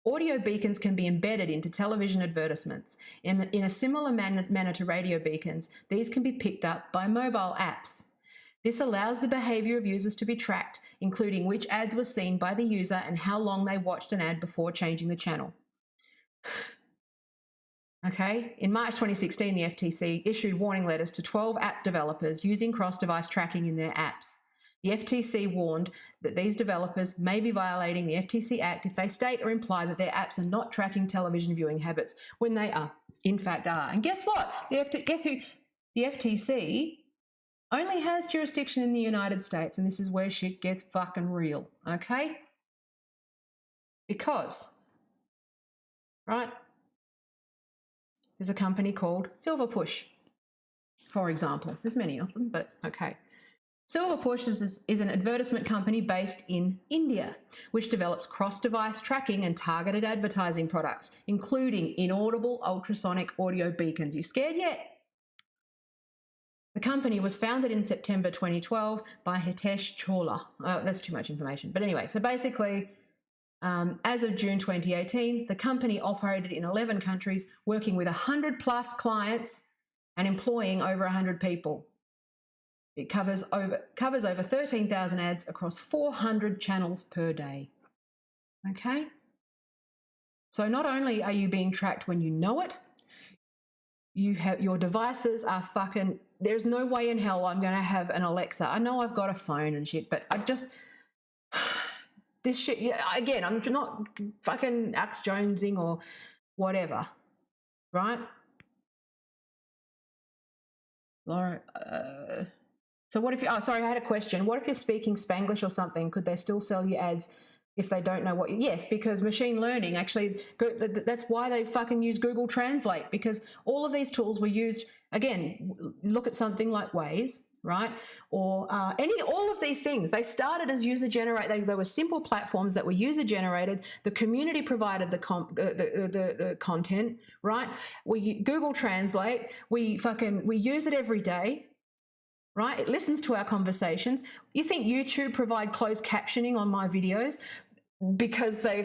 Audio beacons can be embedded into television advertisements. In a similar manner to radio beacons, these can be picked up by mobile apps. This allows the behavior of users to be tracked, including which ads were seen by the user and how long they watched an ad before changing the channel. Okay, in March 2016, the FTC issued warning letters to 12 app developers using cross-device tracking in their apps. The FTC warned that these developers may be violating the FTC Act if they state or imply that their apps are not tracking television viewing habits when they are, in fact, are. And guess what? Guess who? The FTC only has jurisdiction in the United States, and this is where shit gets fucking real, okay? Because, right, there's a company called Silverpush, for example. There's many of them, but okay. Silverpush is an advertisement company based in India, which develops cross-device tracking and targeted advertising products, including inaudible ultrasonic audio beacons. You scared yet? The company was founded in September 2012 by Hitesh Chawla. That's too much information. But anyway, so basically, as of June 2018, the company operated in 11 countries, working with 100 plus clients and employing over 100 people. It covers over 13,000 ads across 400 channels per day. Okay? So not only are you being tracked when you know it, your devices are fucking, there's no way in hell I'm going to have an Alexa. I know I've got a phone and shit, but this shit, again, I'm not fucking Axe Jonesing or whatever, right? Laura, so what if you, I had a question. What if you're speaking Spanglish or something? Could they still sell you ads if they don't know what you, yes, because machine learning actually, that's why they fucking use Google Translate, because all of these tools were used, again, look at something like Waze. right? Or all of these things. They started as user generated. They were simple platforms that were user generated. The community provided the content, right? We Google Translate. We use it every day. Right? It listens to our conversations. You think YouTube provide closed captioning on my videos because they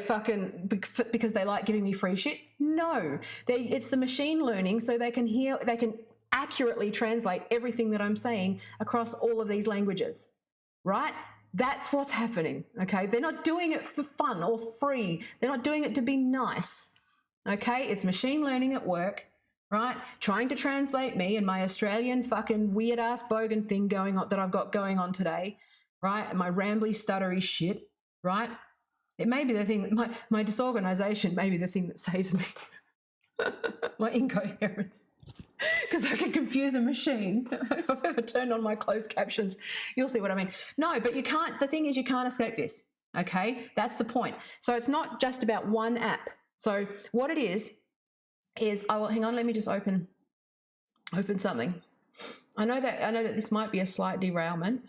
like giving me free shit? No, it's the machine learning, so they can accurately translate everything that I'm saying across all of these languages, right? That's what's happening, okay? They're not doing it for fun or free. They're not doing it to be nice, okay? It's machine learning at work, right? Trying to translate me and my Australian fucking weird ass bogan thing going on that I've got going on today, right? My rambly, stuttery shit, right? It may be the thing that my disorganization may be the thing that saves me. My incoherence. Because I can confuse a machine. If I've ever turned on my closed captions, you'll see what I mean. No, but you can't. The thing is, you can't escape this. Okay, that's the point. So it's not just about one app. So what it is hang on. Let me just open something. I know that this might be a slight derailment,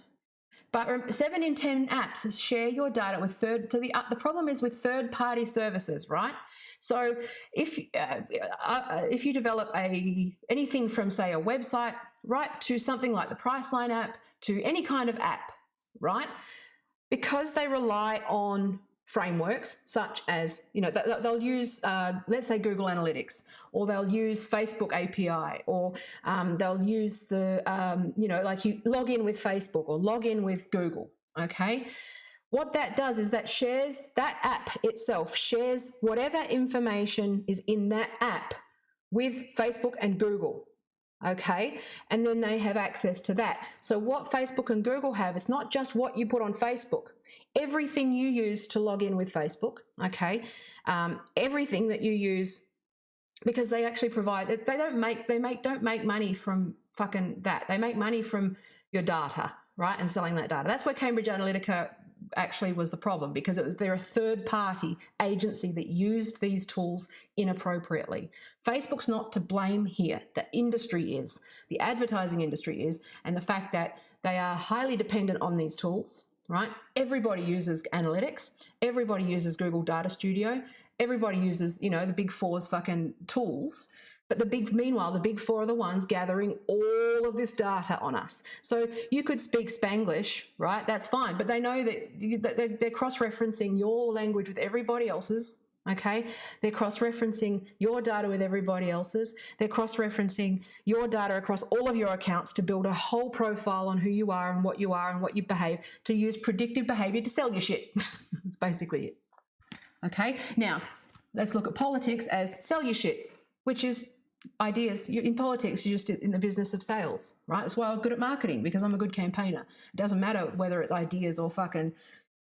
but 7 in 10 apps share your data with the problem is with third-party services, right? So if you develop anything from, say, a website, right, to something like the Priceline app, to any kind of app, right, because they rely on frameworks such as, they'll use, let's say, Google Analytics, or they'll use Facebook API, or they'll use like you log in with Facebook or log in with Google, okay? What that does is that app itself shares whatever information is in that app with Facebook and Google, okay? And then they have access to that. So what Facebook and Google have is not just what you put on Facebook, everything you use to log in with Facebook, okay? Everything that you use, because they actually provide, they don't make money from fucking that. They make money from your data, right? And selling that data. That's where Cambridge Analytica actually was the problem, because they're a third-party agency that used these tools inappropriately. Facebook's not to blame here. The industry is. The advertising industry is, and the fact that they are highly dependent on these tools, right? Everybody uses analytics. Everybody uses Google Data Studio. Everybody uses, the Big Four's fucking tools. But meanwhile, the Big Four are the ones gathering all of this data on us. So you could speak Spanglish, right? That's fine. But they know that they're cross-referencing your language with everybody else's, okay? They're cross-referencing your data with everybody else's. They're cross-referencing your data across all of your accounts to build a whole profile on who you are and what you behave, to use predictive behavior to sell your shit. That's basically it. Okay? Now, let's look at politics as sell your shit, which is ideas. In politics, you're just in the business of sales, right? That's why I was good at marketing, because I'm a good campaigner. It doesn't matter whether it's ideas or fucking,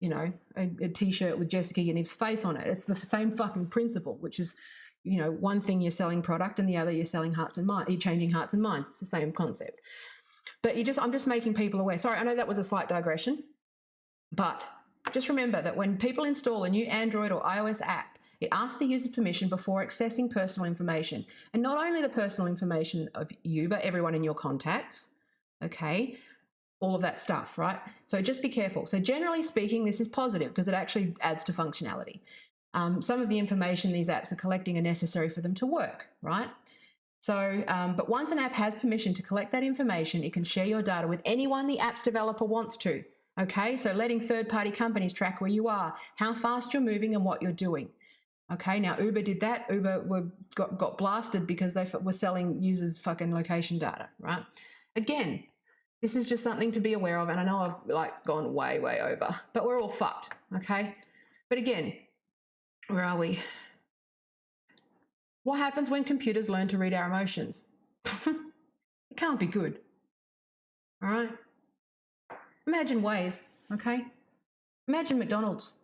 a t-shirt with Jessica Yaniv's face on it. It's the same fucking principle, which is, one thing you're selling product and the other you're selling hearts and minds. You're changing hearts and minds. It's the same concept. But I'm just making people aware. Sorry, I know that was a slight digression, but just remember that when people install a new Android or iOS app, it asks the user's permission before accessing personal information. And not only the personal information of you, but everyone in your contacts, okay? All of that stuff, right? So just be careful. So generally speaking, this is positive because it actually adds to functionality. Some of the information these apps are collecting are necessary for them to work, right? So, but once an app has permission to collect that information, it can share your data with anyone the app's developer wants to, okay? So letting third-party companies track where you are, how fast you're moving and what you're doing. Okay, now Uber did that. Uber got blasted because they were selling users fucking location data, right? Again, this is just something to be aware of, and I know I've gone way, way over, but we're all fucked, okay? But again, where are we? What happens when computers learn to read our emotions? It can't be good, all right? Imagine Waze, okay? Imagine McDonald's,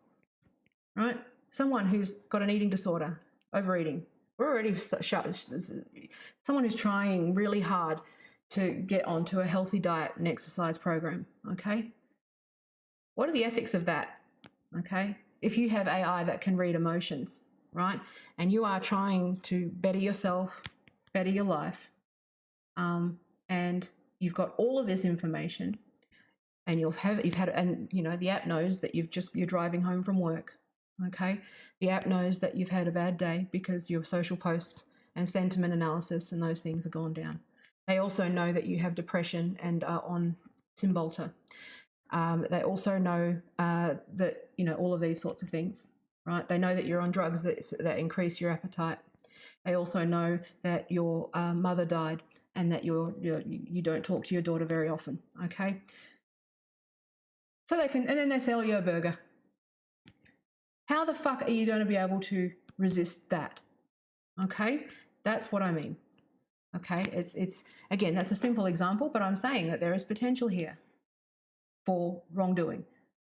right? Someone who's got an eating disorder, overeating. We're already someone who's trying really hard to get onto a healthy diet and exercise program, okay? What are the ethics of that, okay? If you have AI that can read emotions, right, and you are trying to better yourself, better your life, and you've got all of this information, and and you know, the app knows that you're driving home from work. Okay, the app knows that you've had a bad day because your social posts and sentiment analysis and those things have gone down. They also know that you have depression and are on Cymbalta. They also know that, you know, all of these sorts of things, right? They know that you're on drugs that increase your appetite. They also know that your mother died and that you don't talk to your daughter very often, okay? So they can, and then they sell you a burger. How the fuck are you going to be able to resist that? Okay, that's what I mean. Okay, it's again, that's a simple example, but I'm saying that there is potential here for wrongdoing.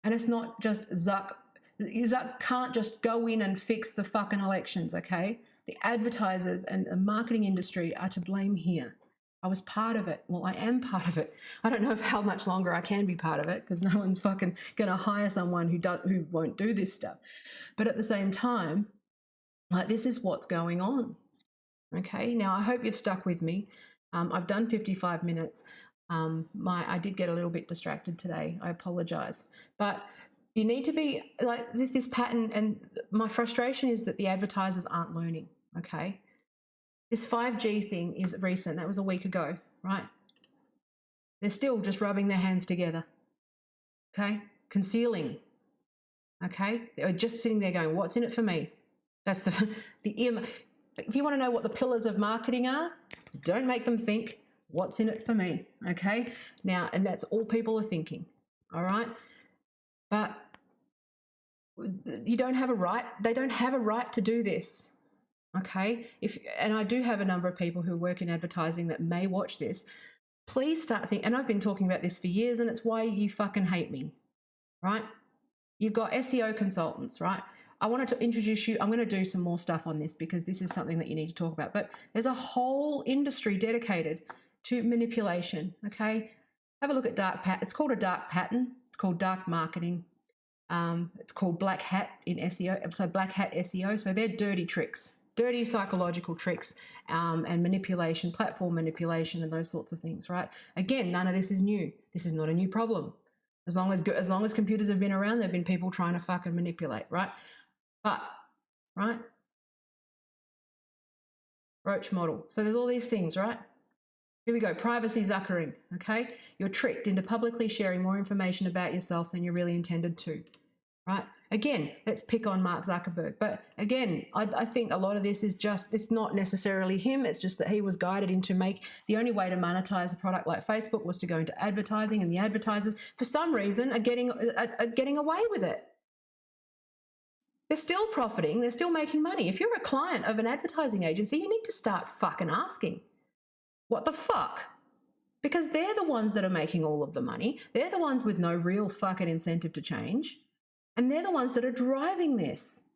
And it's not just Zuck. Zuck can't just go in and fix the fucking elections, okay? The advertisers and the marketing industry are to blame here. I was part of it. Well, I am part of it. I don't know how much longer I can be part of it because no one's fucking going to hire someone who won't do this stuff. But at the same time, like, this is what's going on. Okay, now I hope you've stuck with me. I've done 55 minutes. I did get a little bit distracted today. I apologize. But you need to be like this pattern, and my frustration is that the advertisers aren't learning, okay? This 5G thing is recent. That was a week ago, right? They're still just rubbing their hands together, okay? Concealing, okay? They're just sitting there going, what's in it for me? That's if you want to know what the pillars of marketing are, don't make them think, what's in it for me, okay? Now, and that's all people are thinking, all right? But you don't have a right. They don't have a right to do this, okay? And I do have a number of people who work in advertising that may watch this. Please start thinking, and I've been talking about this for years, and it's why you fucking hate me, right? You've got SEO consultants, right? I wanted to introduce you. I'm going to do some more stuff on this because this is something that you need to talk about. But there's a whole industry dedicated to manipulation, okay? Have a look at dark pattern. It's called a dark pattern. It's called dark marketing. It's called black hat in SEO. So black hat SEO. So they're dirty tricks, dirty psychological tricks, and manipulation, platform manipulation, and those sorts of things, right? Again, none of this is new. This is not a new problem. As long as computers have been around, there have been people trying to fucking manipulate, right? But, right? Roach model. So there's all these things, right? Here we go. Privacy zuckering, okay? You're tricked into publicly sharing more information about yourself than you really intended to, right? Again, let's pick on Mark Zuckerberg. But again, I think a lot of this is just, it's not necessarily him. It's just that he was guided into the only way to monetize a product like Facebook was to go into advertising, and the advertisers, for some reason, are getting away with it. They're still profiting. They're still making money. If you're a client of an advertising agency, you need to start fucking asking, what the fuck? Because they're the ones that are making all of the money. They're the ones with no real fucking incentive to change. And they're the ones that are driving this.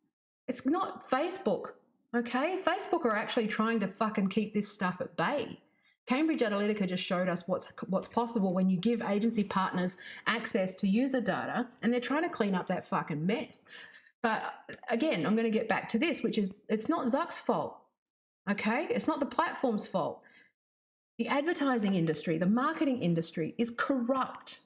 It's not Facebook, okay? Facebook are actually trying to fucking keep this stuff at bay. Cambridge Analytica just showed us what's possible when you give agency partners access to user data, and they're trying to clean up that fucking mess. But again, I'm going to get back to this, which is, it's not Zuck's fault, okay? It's not the platform's fault. The advertising industry, the marketing industry is corrupt.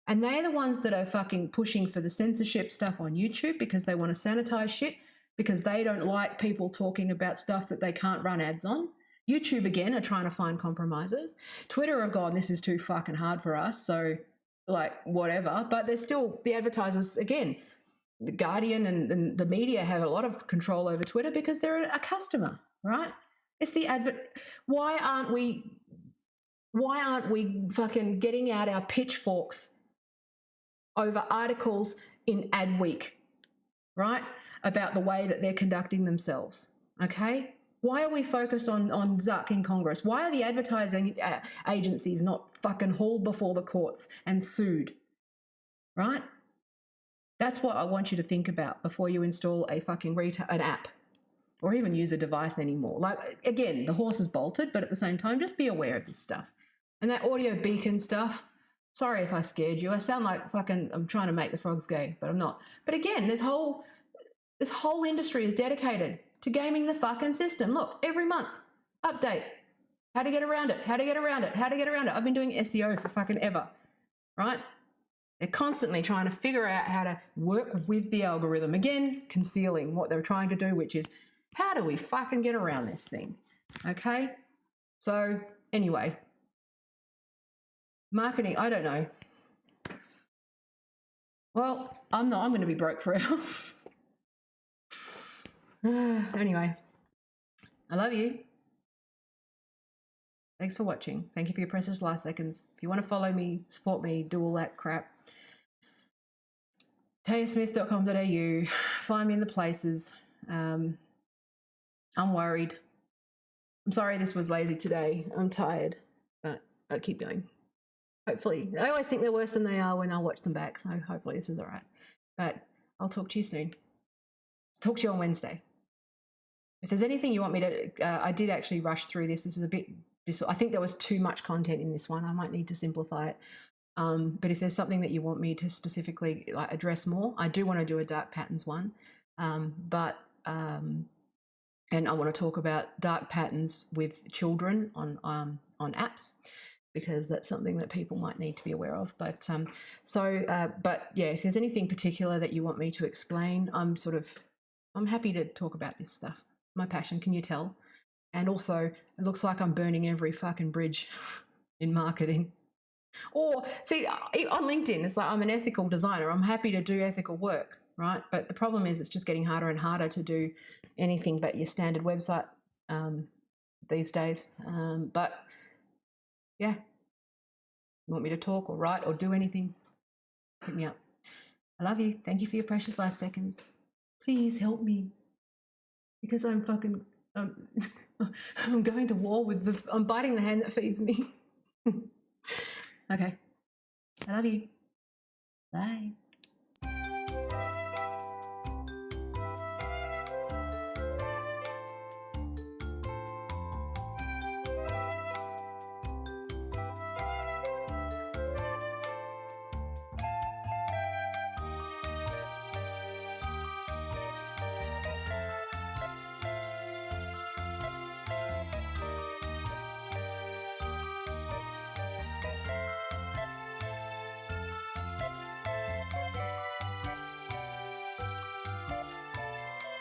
And they're the ones that are fucking pushing for the censorship stuff on YouTube because they want to sanitize shit, because they don't like people talking about stuff that they can't run ads on. YouTube, again, are trying to find compromises. Twitter have gone, this is too fucking hard for us, so, like, whatever. But they're still, the advertisers, again, the Guardian and the media have a lot of control over Twitter because they're a customer, right? It's the why aren't we fucking getting out our pitchforks over articles in Adweek, right? About the way that they're conducting themselves, okay? Why are we focused on Zuck in Congress? Why are the advertising agencies not fucking hauled before the courts and sued, right? That's what I want you to think about before you install a fucking an app or even use a device anymore. Like, again, the horse is bolted, but at the same time, just be aware of this stuff. And that audio beacon stuff, sorry if I scared you. I sound like fucking, I'm trying to make the frogs gay, but I'm not. But again, this whole industry is dedicated to gaming the fucking system. Look, every month, update. How to get around it, how to get around it, how to get around it. I've been doing SEO for fucking ever, right? They're constantly trying to figure out how to work with the algorithm. Again, concealing what they're trying to do, which is how do we fucking get around this thing? Okay? So anyway, marketing, I don't know. Well, I'm going to be broke forever. Anyway, I love you. Thanks for watching. Thank you for your precious last seconds. If you want to follow me, support me, do all that crap, tayasmith.com.au. Find me in the places. I'm worried. I'm sorry this was lazy today. I'm tired, but I'll keep going. Hopefully. I always think they're worse than they are when I watch them back, so hopefully this is all right. But I'll talk to you soon. I'll talk to you on Wednesday. If there's anything you want me to... I did actually rush through this. This was a bit... I think there was too much content in this one. I might need to simplify it. But if there's something that you want me to specifically address more, I do want to do a dark patterns one. And I want to talk about dark patterns with children on apps, because that's something that people might need to be aware of. But but yeah, if there's anything particular that you want me to explain, I'm happy to talk about this stuff. My passion, can you tell? And also, it looks like I'm burning every fucking bridge in marketing. Or, see, on LinkedIn, it's like I'm an ethical designer. I'm happy to do ethical work, right? But the problem is it's just getting harder and harder to do anything but your standard website these days. But, yeah, you want me to talk or write or do anything, hit me up. I love you. Thank you for your precious life seconds. Please help me, because I'm fucking... I'm going to war with I'm biting the hand that feeds me. Okay. I love you. Bye.